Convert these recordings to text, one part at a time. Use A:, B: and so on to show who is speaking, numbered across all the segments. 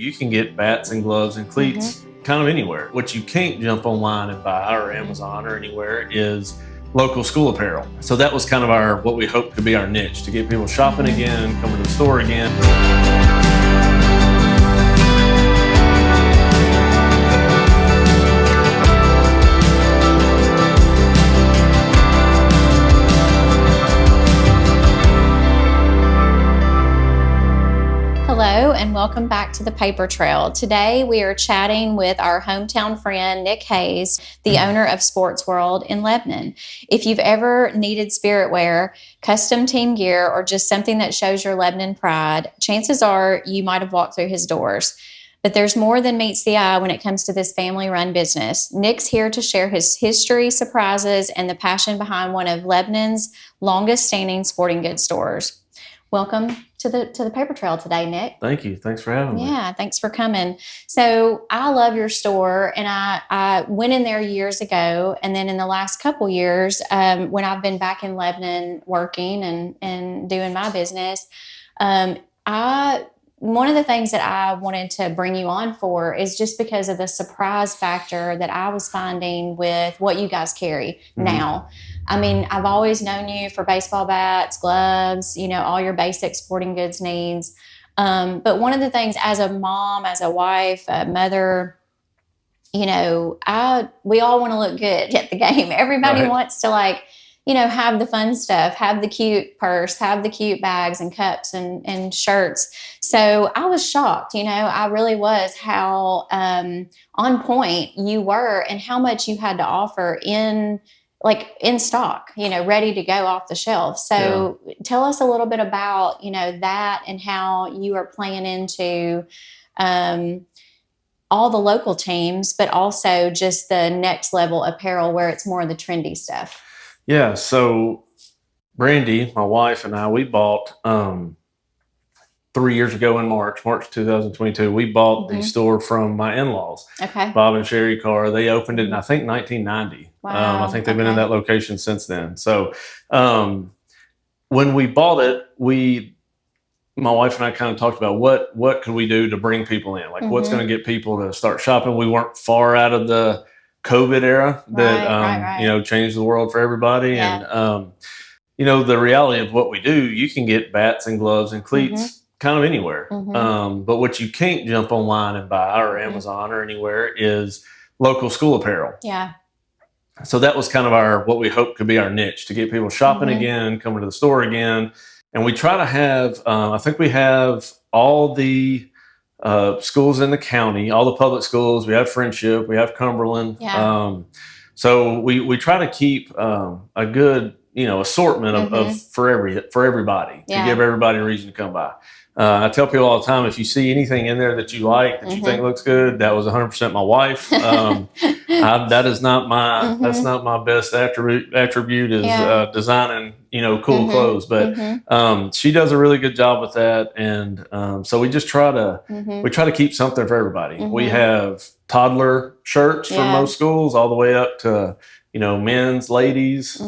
A: You can get bats and gloves and cleats kind of anywhere. What you can't jump online and buy, or Amazon or anywhere, is local school apparel. So that was kind of what we hoped could be our niche, to get people shopping again, coming to the store again.
B: Hello and welcome back to the Paper Trail. Today we are chatting with our hometown friend Nick Hayes, the owner of Sports World in Lebanon. If you've ever needed spirit wear, custom team gear, or just something that shows your Lebanon pride, chances are you might have walked through his doors. But there's more than meets the eye when it comes to this family-run business. Nick's here to share his history, surprises, and the passion behind one of Lebanon's longest-standing sporting goods stores. Welcome to the Paper Trail today, Nick.
A: Thank you. Thanks for having me.
B: Yeah, thanks for coming. So I love your store, and I went in there years ago, and then in the last couple years, when I've been back in Lebanon working and doing my business, one of the things that I wanted to bring you on for is just because of the surprise factor that I was finding with what you guys carry now. I mean, I've always known you for baseball bats, gloves, all your basic sporting goods needs. But one of the things as a mom, as a wife, a mother, we all want to look good at the game. Everybody wants to have the fun stuff, have the cute purse, have the cute bags and cups and shirts. So I was shocked, I really was, how on point you were and how much you had to offer in stock, ready to go off the shelf. So tell us a little bit about, that and how you are playing into all the local teams, but also just the next level apparel where it's more of the trendy stuff.
A: Yeah. So Brandy, my wife, and I, we bought 3 years ago in March 2022, we bought the store from my in-laws.
B: Okay.
A: Bob and Sherry Carr. They opened it in, I think, 1990.
B: Wow.
A: I think they've been in that location since then. So when we bought it, my wife and I kind of talked about what could we do to bring people in? What's going to get people to start shopping? We weren't far out of the COVID era that, changed the world for everybody.
B: Yeah.
A: And, the reality of what we do, you can get bats and gloves and cleats kind of anywhere. But what you can't jump online and buy, or Amazon or anywhere, is local school apparel.
B: Yeah.
A: So that was kind of what we hoped could be our niche, to get people shopping again, coming to the store again. And we try to have, I think we have all the schools in the county, all the public schools. We have Friendship, we have Cumberland.
B: Yeah.
A: So we try to keep a good, assortment of for everybody, to give everybody a reason to come by. I tell people all the time, if you see anything in there that you like, that you think looks good, that was 100% my wife. That is not my that's not my best attribute is designing cool clothes, but she does a really good job with that. And so we just try to keep something for everybody. We have toddler shirts from most schools all the way up to men's, ladies.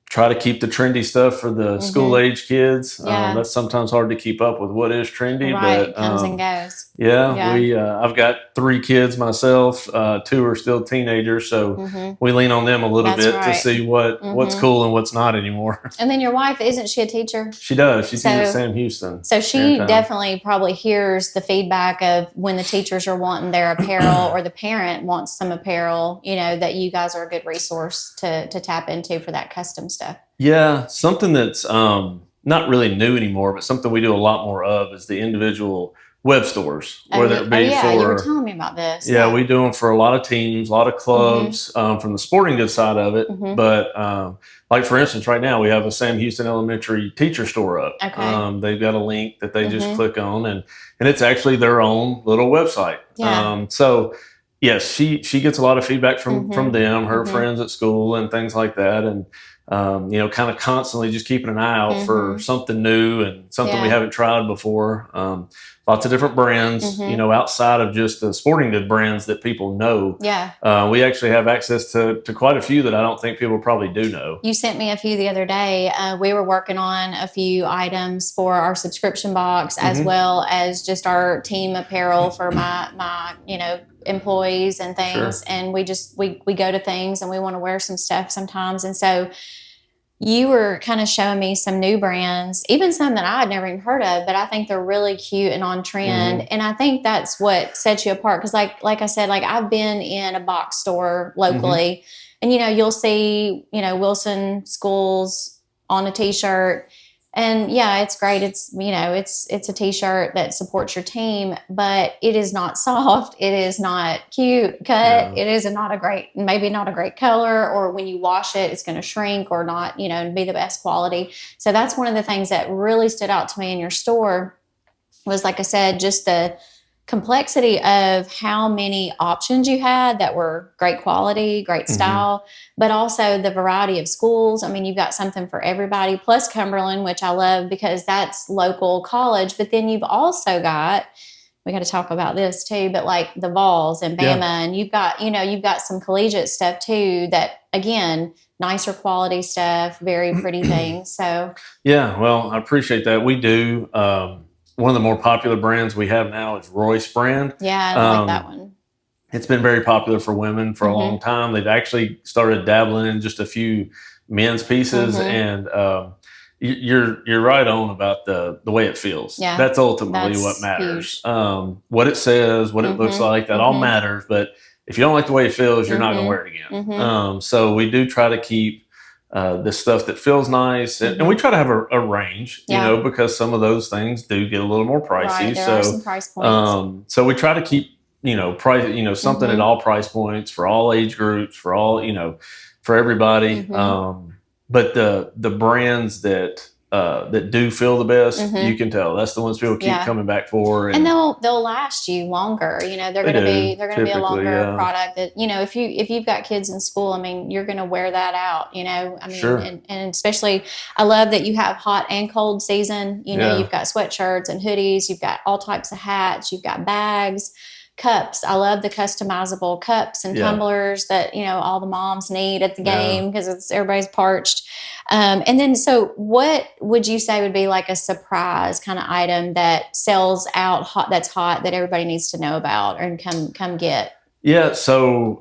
A: Try to keep the trendy stuff for the school age kids. That's sometimes hard to keep up with what is trendy,
B: but
A: it
B: comes and goes.
A: I've got 3 kids myself. 2 are still teenagers, so we lean on them a little bit to see what's cool and what's not anymore.
B: And then your wife, isn't she a teacher?
A: She does. She teaches at Sam Houston.
B: So she definitely probably hears the feedback of when the teachers are wanting their apparel or the parent wants some apparel, that you guys are a good resource to tap into for that custom stuff.
A: Yeah, something that's not really new anymore, but something we do a lot more of is the individual web stores. Whether it be
B: you were telling me about this.
A: Yeah, we do them for a lot of teams, a lot of clubs from the sporting goods side of it. But for instance, right now we have a Sam Houston Elementary teacher store up.
B: Okay.
A: They've got a link that they just click on, and it's actually their own little website.
B: Yeah.
A: So yes, she gets a lot of feedback from them, her friends at school and things like that. And kind of constantly just keeping an eye out for something new and something we haven't tried before. lots of different brands, outside of just the sporting good brands that people know.
B: Yeah.
A: We actually have access to quite a few that I don't think people probably do know.
B: You sent me a few the other day. We were working on a few items for our subscription box, as well as just our team apparel for my employees and things. Sure. And we go to things and we want to wear some stuff sometimes. And so you were kind of showing me some new brands, even some that I had never even heard of, but I think they're really cute and on trend. And I think that's what sets you apart. Because like I said, like I've been in a box store locally, and you'll see Wilson Schools on a t-shirt, and yeah, it's great. It's it's a t-shirt that supports your team, but it is not soft. It is not cute cut. No. It is maybe not a great color, or when you wash it, it's going to shrink or not, be the best quality. So that's one of the things that really stood out to me in your store was, like I said, just the complexity of how many options you had that were great quality, great style, but also the variety of schools. I mean, you've got something for everybody, plus Cumberland, which I love because that's local college. But then you've also got, we got to talk about this too, but like the Vols and Bama, and you've got some collegiate stuff too that, again, nicer quality stuff, very pretty things. So
A: yeah, well, I appreciate that. We do. One of the more popular brands we have now is Royce brand.
B: Yeah, I like that one.
A: It's been very popular for women for a long time. They've actually started dabbling in just a few men's pieces, and you're right on about the way it feels. Yeah, that's ultimately what matters. What it says, what it looks like, that all matters. But if you don't like the way it feels, you're not going to wear it again. So we do try to keep the stuff that feels nice, and we try to have a range, because some of those things do get a little more pricey.
B: Right, there are some price points.
A: So we try to keep, price, something at all price points for all age groups, for all, for everybody. But the brands that do feel the best, you can tell that's the ones people keep coming back for,
B: and they'll last you longer. They're going to be a longer product that, if you've got kids in school, I mean, you're going to wear that out. I mean, sure. and especially, I love that you have hot and cold season. You've got sweatshirts and hoodies, you've got all types of hats, you've got bags. Cups. I love the customizable cups and tumblers that, all the moms need at the game because everybody's parched. And then, so what would you say would be like a surprise kind of item that sells out hot, that's hot, that everybody needs to know about and come get?
A: Yeah. So,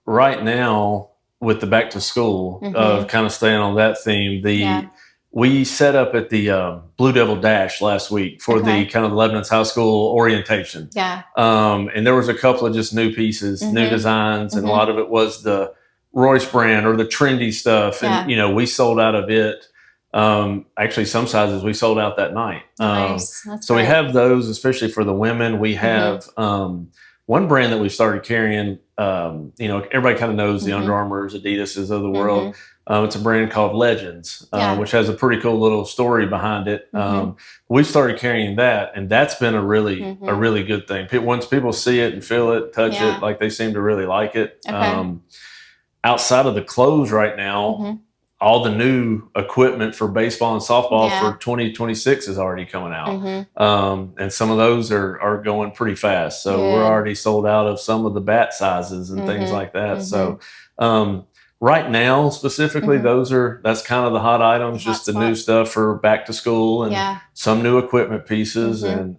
A: right now with the back to school, kind of staying on that theme, we set up at the Blue Devil Dash last week for the kind of Lebanon's high school orientation. Yeah. And there was a couple of just new pieces, new designs, and a lot of it was the Royce brand or the trendy stuff. And, we sold out of it. Actually, some sizes we sold out that night.
B: Nice.
A: So great. We have those, especially for the women. We have one brand that we've started carrying. Everybody kind of knows the Under Armours, Adidas's of the world. It's a brand called Legends, which has a pretty cool little story behind it. We've started carrying that, and that's been a really good thing. Once people see it and feel it, touch it, like they seem to really like it. Okay. Outside of the clothes right now, all the new equipment for baseball and softball for 2026 is already coming out. And some of those are going pretty fast. So we're already sold out of some of the bat sizes and things like that. So right now, specifically, that's kind of the hot items, just the new stuff for back to school and some new equipment pieces. And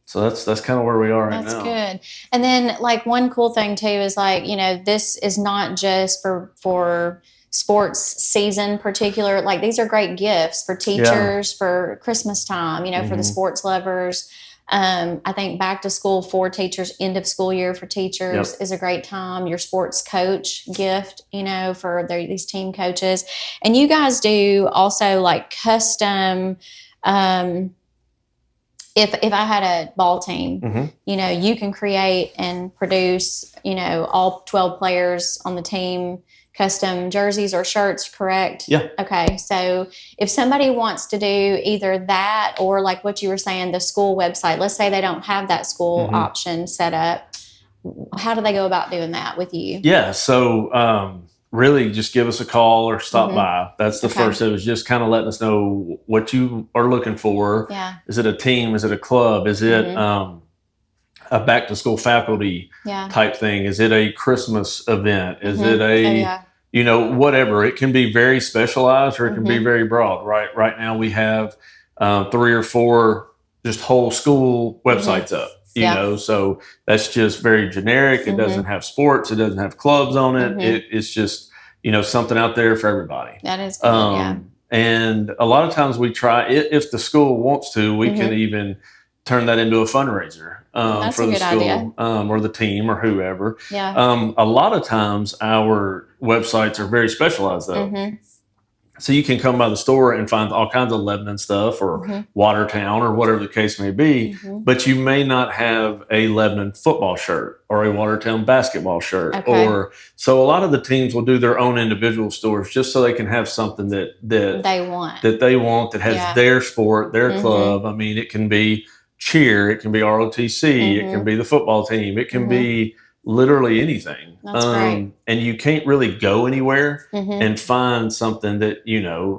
A: so that's kind of where we are right now.
B: That's good. And then, like, one cool thing too is, like, this is not just for sports season particular. Like, these are great gifts for teachers for Christmas time, for the sports lovers. I think back to school for teachers, end of school year for teachers is a great time. Your sports coach gift, for these team coaches. And you guys do also like custom, if I had a ball team, you can create and produce, all 12 players on the team, custom jerseys or shirts, correct?
A: Yeah.
B: Okay. So if somebody wants to do either that or, like what you were saying, the school website, let's say they don't have that school option set up, how do they go about doing that with you?
A: Yeah. So really just give us a call or stop
B: Mm-hmm.
A: by. That's the first. It was just kind of letting us know what you are looking for.
B: Yeah.
A: Is it a team? Is it a club? Is it a back to school faculty type thing? Is it a Christmas event? Is it a whatever? It can be very specialized or it can be very broad. Right now we have 3 or 4 just whole school websites up. So that's just very generic. It doesn't have sports. It doesn't have clubs on it. It's just something out there for everybody.
B: That is good.
A: And a lot of times we try, if the school wants to, we can even turn that into a fundraiser for the school or the team or whoever. A lot of times our websites are very specialized though. So you can come by the store and find all kinds of Lebanon stuff or Watertown or whatever the case may be, but you may not have a Lebanon football shirt or a Watertown basketball shirt. Or so a lot of the teams will do their own individual stores just so they can have something that they want that has their sport, their club. I mean, it can be cheer, it can be ROTC, it can be the football team, it can be literally anything.
B: That's great.
A: And you can't really go anywhere and find something that,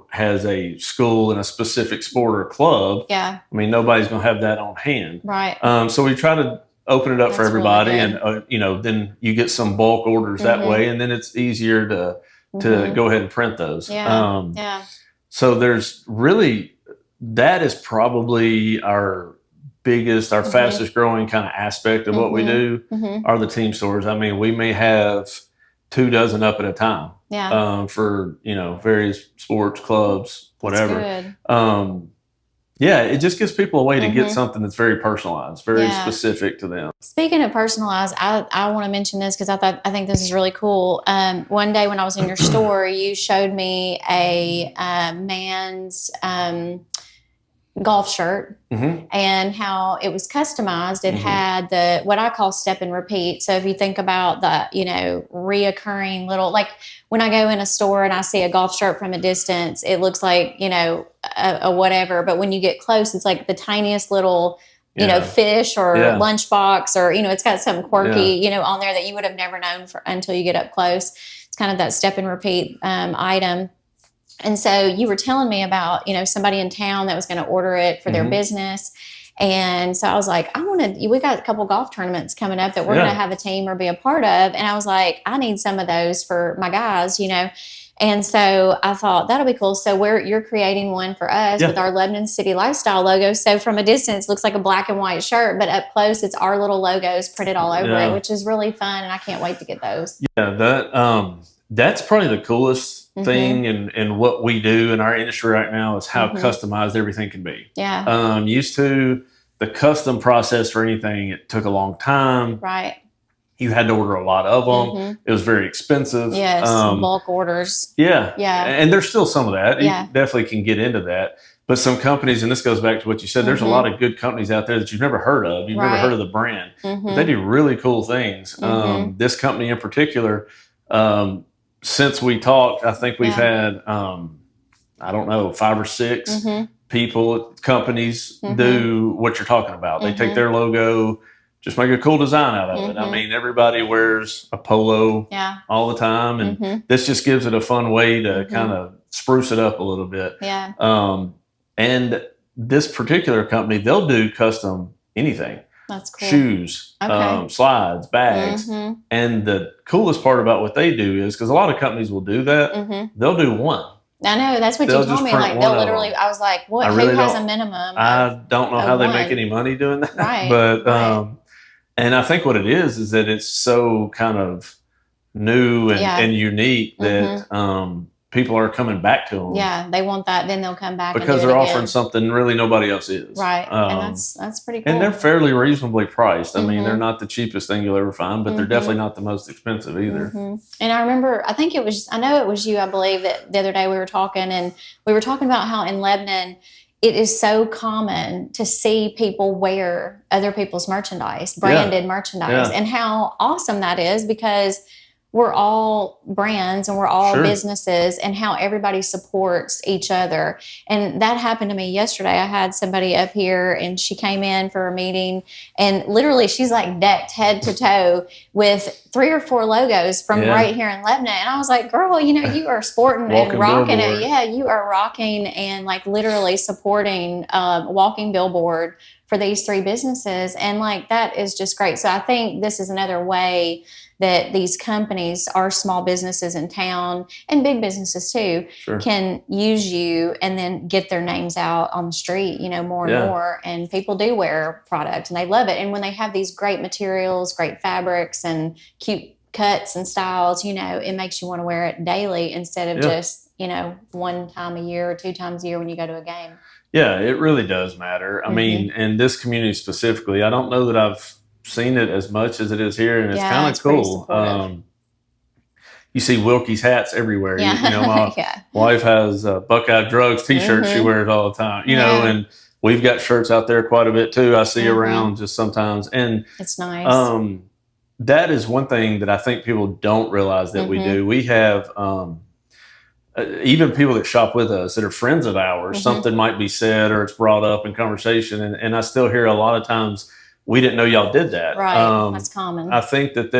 A: has a school and a specific sport or club. I mean, nobody's going to have that on hand.
B: Right.
A: So we try to open it up for everybody and, then you get some bulk orders that way. And then it's easier to go ahead and print those. So there's really, that is probably our fastest growing kind of aspect of what we do are the team stores. I mean, we may have 2 dozen up at a time for, various sports clubs, whatever. It just gives people a way to get something that's very personalized, very specific to them.
B: Speaking of personalized, I want to mention this because I think this is really cool. One day when I was in your store, you showed me a man's golf shirt and how it was customized. It had the what I call step and repeat. So if you think about the reoccurring little, like when I go in a store and I see a golf shirt from a distance, it looks like a whatever, but when you get close, it's like the tiniest little fish or lunchbox or it's got something quirky on there that you would have never known until you get up close. It's kind of that step and repeat item. And so you were telling me about, somebody in town that was going to order it for their business. And so I was like, we got a couple golf tournaments coming up that we're going to have a team or be a part of. And I was like, I need some of those for my guys, And so I thought that'll be cool. So you're creating one for us with our Lebanon City Lifestyle logo. So from a distance, it looks like a black and white shirt, but up close, it's our little logos printed all over it, which is really fun. And I can't wait to get those.
A: Yeah, that's probably the coolest thing in what we do in our industry right now is how customized everything can be. Used to the custom process for anything, it took a long time.
B: Right.
A: You had to order a lot of them. It was very expensive.
B: Yes, bulk orders.
A: Yeah. And there's still some of that. You definitely can get into that. But some companies, and this goes back to what you said, there's a lot of good companies out there that you've never heard of. You've never heard of the brand. But they do really cool things. This company in particular, since we talked, I think we've had, 5 or 6 companies do what you're talking about. They take their logo, just make a cool design out of it. I mean, everybody wears a polo all the time, and this just gives it a fun way to kind of spruce it up a little bit. And this particular company, they'll do custom anything.
B: That's cool.
A: Shoes, slides, bags. And the coolest part about what they do is, because a lot of companies will do that, they'll do one.
B: I know. That's what you told me. Like, they'll literally, I was like, what? Who has a minimum?
A: I don't know how they make any money doing that.
B: Right.
A: But, and I think what it is that it's so kind of new and unique that people are coming back to them.
B: Yeah, they want that. Then they'll come back
A: because they're offering something really nobody else is.
B: Right, and that's pretty cool.
A: And they're fairly reasonably priced. I mean, they're not the cheapest thing you'll ever find, but they're definitely not the most expensive either.
B: And I remember, I know it was you, I believe, that the other day we were talking about how in Lebanon it is so common to see people wear other people's merchandise, branded merchandise, and how awesome that is because we're all brands and we're all businesses, and how everybody supports each other. And that happened to me yesterday. I had somebody up here and she came in for a meeting, and literally she's like decked head to toe with 3 or 4 logos from right here in Lebanon. And I was like, girl, you are sporting and rocking it. Yeah, you are rocking and like literally supporting walking billboard for these 3 businesses. And like, that is just great. So I think this is another way that these companies, are small businesses in town and big businesses too, can use you and then get their names out on the street, more and more. And people do wear product and they love it. And when they have these great materials, great fabrics and cute cuts and styles, it makes you want to wear it daily instead of just, 1 time a year or 2 times a year when you go to a game. Yeah, it really does matter. I mean, in this community specifically, I don't know that I've seen it as much as it is here, and it's kind of cool. You see Wilkie's hats everywhere. My wife has Buckeye Drugs t-shirts she wears all the time, and we've got shirts out there quite a bit too. I see around just sometimes, and it's nice. That is one thing that I think people don't realize that we do. We have even people that shop with us that are friends of ours, something might be said or it's brought up in conversation, and I still hear a lot of times, we didn't know y'all did that. Right, that's common.
A: I think that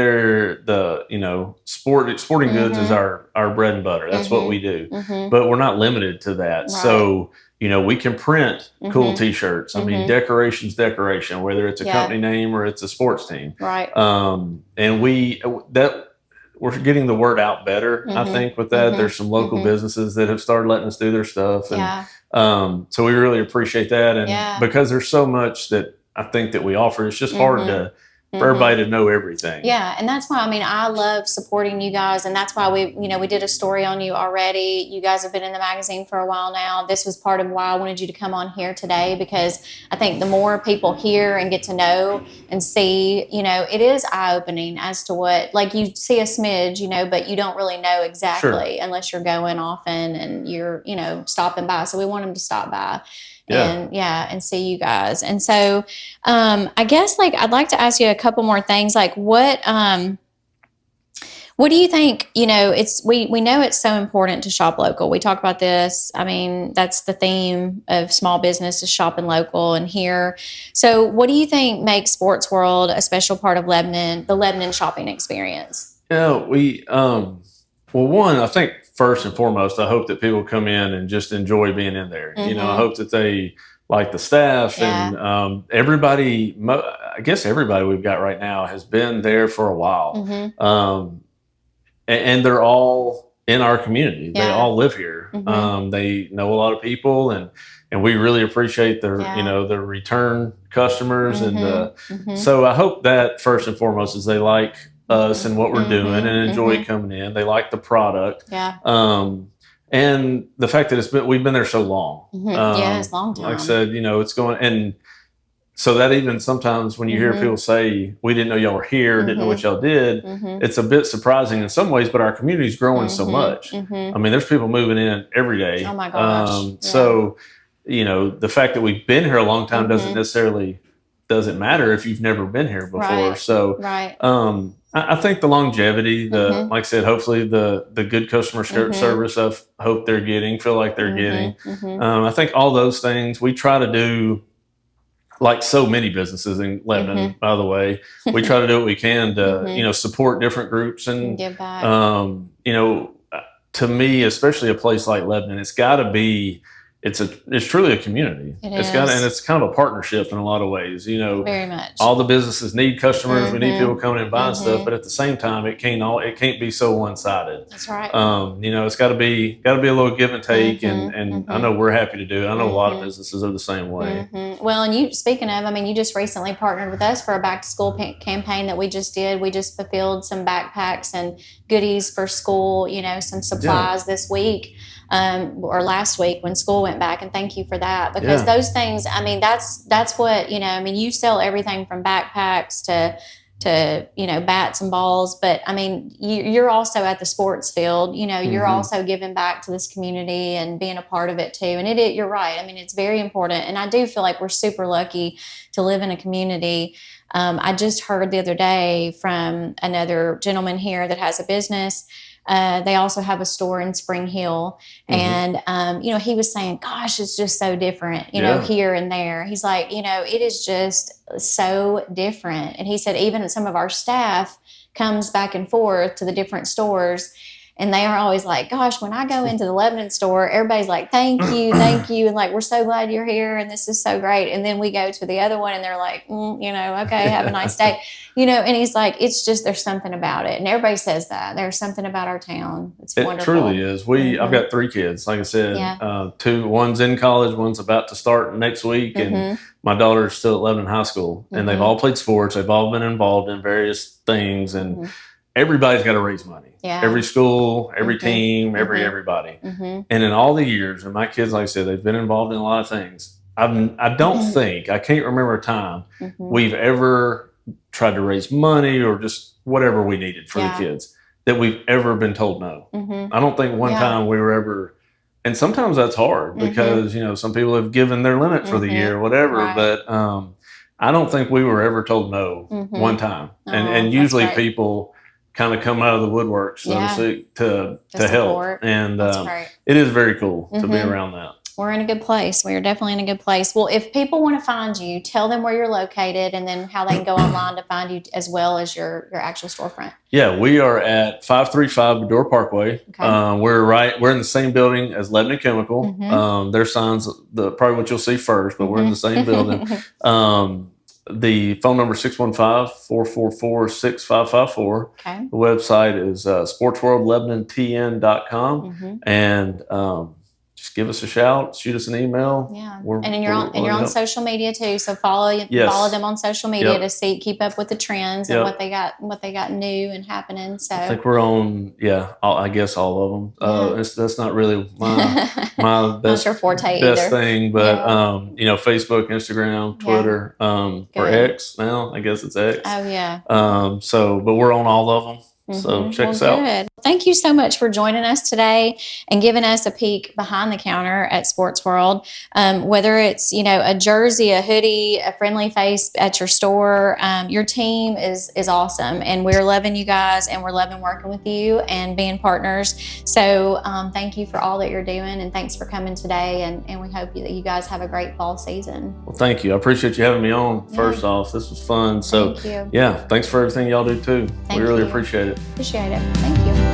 A: sporting goods is our bread and butter. That's what we do. But we're not limited to that. Right. So, we can print cool t-shirts. I mean, decoration's decoration, whether it's a company name or it's a sports team.
B: Right.
A: And we're getting the word out better, I think, with that. There's some local businesses that have started letting us do their stuff. And so we really appreciate that. And because there's so much that I think that we offer, it's just hard for everybody to know everything. Yeah, and that's why, I love supporting you guys, and that's why we did a story on you already. You guys have been in the magazine for a while now. This was part of why I wanted you to come on here today, because I think the more people hear and get to know and see, it is eye-opening as to what, like, you see a smidge, but you don't really know exactly unless you're going often and you're, stopping by. So we want them to stop by. And see you guys. And so, I guess I'd like to ask you a couple more things. What do you think, we know it's so important to shop local. We talk about this. That's the theme of small business, is shopping local and here. So what do you think makes Sports World a special part of Lebanon, the Lebanon shopping experience? Well, one, I think first and foremost, I hope that people come in and just enjoy being in there. I hope that they like the staff and everybody. I guess everybody we've got right now has been there for a while, and they're all in our community. They all live here. They know a lot of people, and we really appreciate their their return customers, and so I hope that first and foremost is they like us and what we're doing and enjoy coming in. They like the product. And the fact that we've been there so long.
B: It's a long time.
A: Like I said, it's going, and so that even sometimes when you hear people say, we didn't know y'all were here, didn't know what y'all did, it's a bit surprising in some ways, but our community's growing so much. There's people moving in every day. Oh my gosh. So, the fact that we've been here a long time doesn't matter if you've never been here before. Right. So, I think the longevity, like I said, hopefully the good customer service I hope they're feel like they're getting. I think all those things we try to do, like so many businesses in Lebanon, by the way. We try to do what we can to, support different groups and give back. To me, especially a place like Lebanon, it's got to be. It's truly a community. And it's kind of a partnership in a lot of ways.
B: Very much.
A: All the businesses need customers. We need people coming in and buying stuff, but at the same time, it can't be so one-sided.
B: That's right.
A: It's got to be a little give and take, and I know we're happy to do it. I know a lot of businesses are the same way.
B: Well, and speaking of, you just recently partnered with us for a back-to-school campaign that we just did. We just fulfilled some backpacks and goodies for school. Some supplies this week. Or last week when school went back, and thank you for that, because those things, that's what, you sell everything from backpacks to bats and balls. But I mean, you're also at the sports field, you're also giving back to this community and being a part of it too. And you're right. I mean, it's very important. And I do feel like we're super lucky to live in a community. I just heard the other day from another gentleman here that has a business. They also have a store in Spring Hill. And, he was saying, gosh, it's just so different, here and there. He's like, it is just so different. And he said, even some of our staff comes back and forth to the different stores. And they are always like, gosh, when I go into the Lebanon store, everybody's like, thank you. And like, we're so glad you're here. And this is so great. And then we go to the other one and they're like, okay, have a nice day. And he's like, it's just, there's something about it. And everybody says that. There's something about our town. It's wonderful. It
A: truly is. I've got 3 kids. Like I said, one's in college, one's about to start next week. And my daughter's still at Lebanon High School. And they've all played sports. They've all been involved in various things. And everybody's got to raise money. Yeah. Every school, every team, everybody. And in all the years, and my kids, like I said, they've been involved in a lot of things. I don't think, I can't remember a time we've ever tried to raise money or just whatever we needed for the kids that we've ever been told no. I don't think one time we were ever, and sometimes that's hard because, some people have given their limit for the year or whatever, but I don't think we were ever told no one time. And usually people kind of come out of the woodwork, so to speak, to help. And it is very cool to be around that.
B: We're in a good place. We are definitely in a good place. Well, if people want to find you, tell them where you're located and then how they can go online to find you as well as your actual storefront.
A: Yeah, we are at 535 Bedore Parkway. Okay. We're in the same building as Lebanon Chemical. Their signs, probably what you'll see first, but we're in the same building. The phone number is 615-444-6554. Okay. The website is sportsworldlebanontn.com. And just give us a shout, shoot us an email.
B: Yeah. And you're on social media too. So follow them on social media to keep up with the trends and what they got new and happening. So
A: I think we're on, I guess all of them. That's not really my best thing, but Facebook, Instagram, Twitter, or X now. I guess it's X.
B: Oh yeah.
A: But we're on all of them. So check us out.
B: Good. Thank you so much for joining us today and giving us a peek behind the counter at Sports World. Whether it's, a jersey, a hoodie, a friendly face at your store, your team is awesome. And we're loving you guys and we're loving working with you and being partners. So thank you for all that you're doing and thanks for coming today. And we hope that you guys have a great fall season.
A: Well, thank you. I appreciate you having me on. First off, this was fun. So
B: thank you.
A: Thanks for everything y'all do too. We really appreciate it.
B: Appreciate it. Thank you.